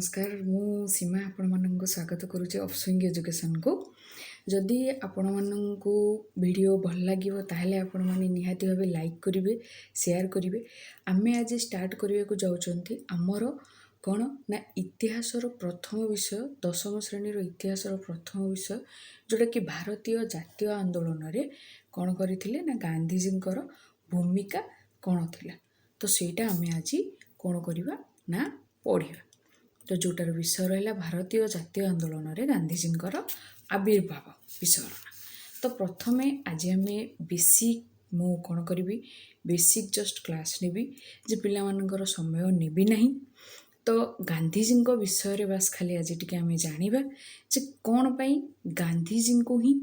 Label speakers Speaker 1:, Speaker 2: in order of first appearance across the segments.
Speaker 1: नमस्कार मु सीमा आपण मानक स्वागत करुचे अपस्विंग एजुकेशन को जदि आपण मानक वीडियो भल लगे ताहले आपण माने निहाती भावे लाइक करेंगे शेयर करेंगे। आमे आज स्टार्ट करने को जाउछंती आमर कौन ना इतिहासर प्रथम विषय दशम श्रेणीर इतिहासर प्रथम विषय जोटा कि भारतीय जातीय आंदोलन रे कौन करथिले ना गांधीजींकर भूमिका कौन थिला। तो सेटा आमे आज कौन करिबा ना पढ़िबा। तो जोटार विषय रहा भारतीय जातीय आंदोलन रे गांधीजींकर आविर्भाव विषय। तो प्रथमे आज आम बेसिक मु कौन करी बेसिक जस्ट क्लास नेबी जे पिला मानकर समय नेबी नहीं। तो गांधीजी विषय रे बास खाली आज टिके आम जानिबा जे कौन पाई गांधीजी को ही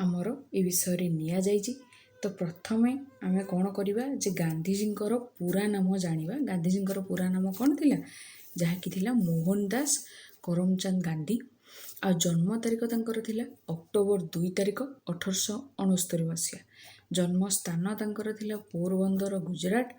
Speaker 1: आमर ए विषय रे निया जाइछि। तो प्रथमे आम कौन करिबा जे गांधीजींकर पूरा नाम जानिबा। गांधीजींकर पूरा नाम कौन थिला जहाँकि थिला मोहनदास करमचंद गांधी। आ जन्म तारीख तांकर थिला अक्टोबर 2 तारीख 1869 मसीहा। जन्म स्थान तांकर थिला पोरबंदर गुजरात।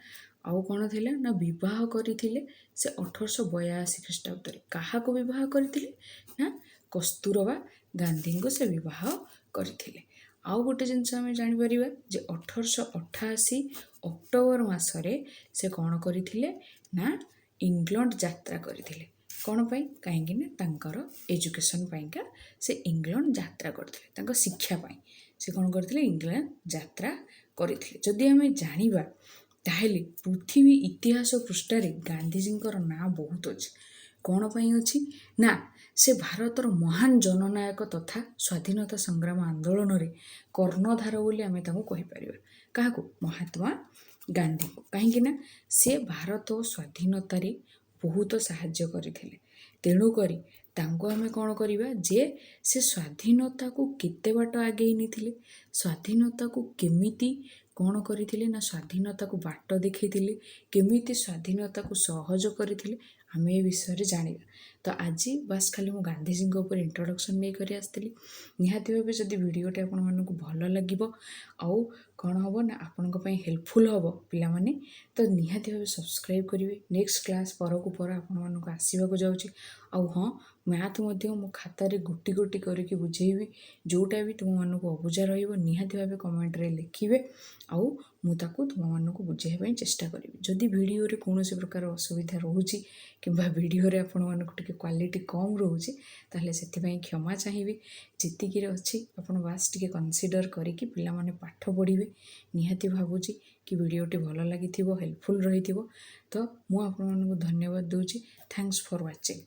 Speaker 1: आउ कौन थिला ना विवाह करथिले से 1882 ख्रीष्टाब्द रे। काहाको विवाह करथिले ना कस्तूरबा गांधी को से विवाह करथिले। आउ गोटे जिनस आम जानिपरिबा जे 1888 अक्टोबर मासरे से कौन करथिले ना इंग्लैंड यात्रा करथिले। कौन पाई कहीं ना तांकर एजुकेशन पाइका से इंग्लैंड यात्रा करथिले। तांको शिक्षा पाई से कौन करथिले इंग्लैंड यात्रा करथिले। जदि आमे जानिबा ताहेले पृथ्वी इतिहास पृष्ठारे गांधीजींकर ना बहुत अछि। कौन पाई अछि ना से भारतर महान जननायक तथा स्वाधीनता संग्राम आंदोलन रे कर्णधार बोली आमे ताको कहि परिबा। काहाको महात्मा गांधी को कहीं ना से भारत स्वाधीनता रे बहुत साहाय्य करथिले। तेणु करी तांको आमे कौन करिबा जे से स्वाधीनता को केते बाट आगे निथिले स्वाधीनता को केमिति कौन करथिले ना स्वाधीनता को बाट देखैथिले केमिति स्वाधीनता को सहयोग करथिले आमे ए विषय रे जानिबा। तो आज बस खाली मु गांधीजी ऊपर इंट्रोडक्शन नहीं करी आसली। निहाती भावे जदि वीडियोटे आपण मानकु भल लागिबो आउ कौन हम ना आपण हेल्पफुल हम पिला माने तो निहाती भावे सब्सक्राइब करेंगे। नेक्स्ट क्लास परकु पर आपण मानक आसवाक जाऊँगी। आउ हाँ मैथ मो खातार गोटी गोटी करके बुझेबी जोटा भी तुम मानक अबुझा निहाती भावे कमेंट रे लिखिबे आउ मु ताकू तुम मानक बुझाइबा चेष्टा करी। जदि वीडियो रे कौनसी प्रकार असुविधा रोचे किंबा वीडियो रे आपण मानक टिके क्वालिटी कम रोचे ताहले सेथिबाई क्षमा चाहिए। जेतिकी अच्छी आपण बास टिके कनसिडर करिकि पिला माने पाठ पढ़िबे। निहाती भावुची कि वीडियोटी भल लगी हेल्पफुल रही। तो मु आपण मानक धन्यवाद दूची। Thanks for watching.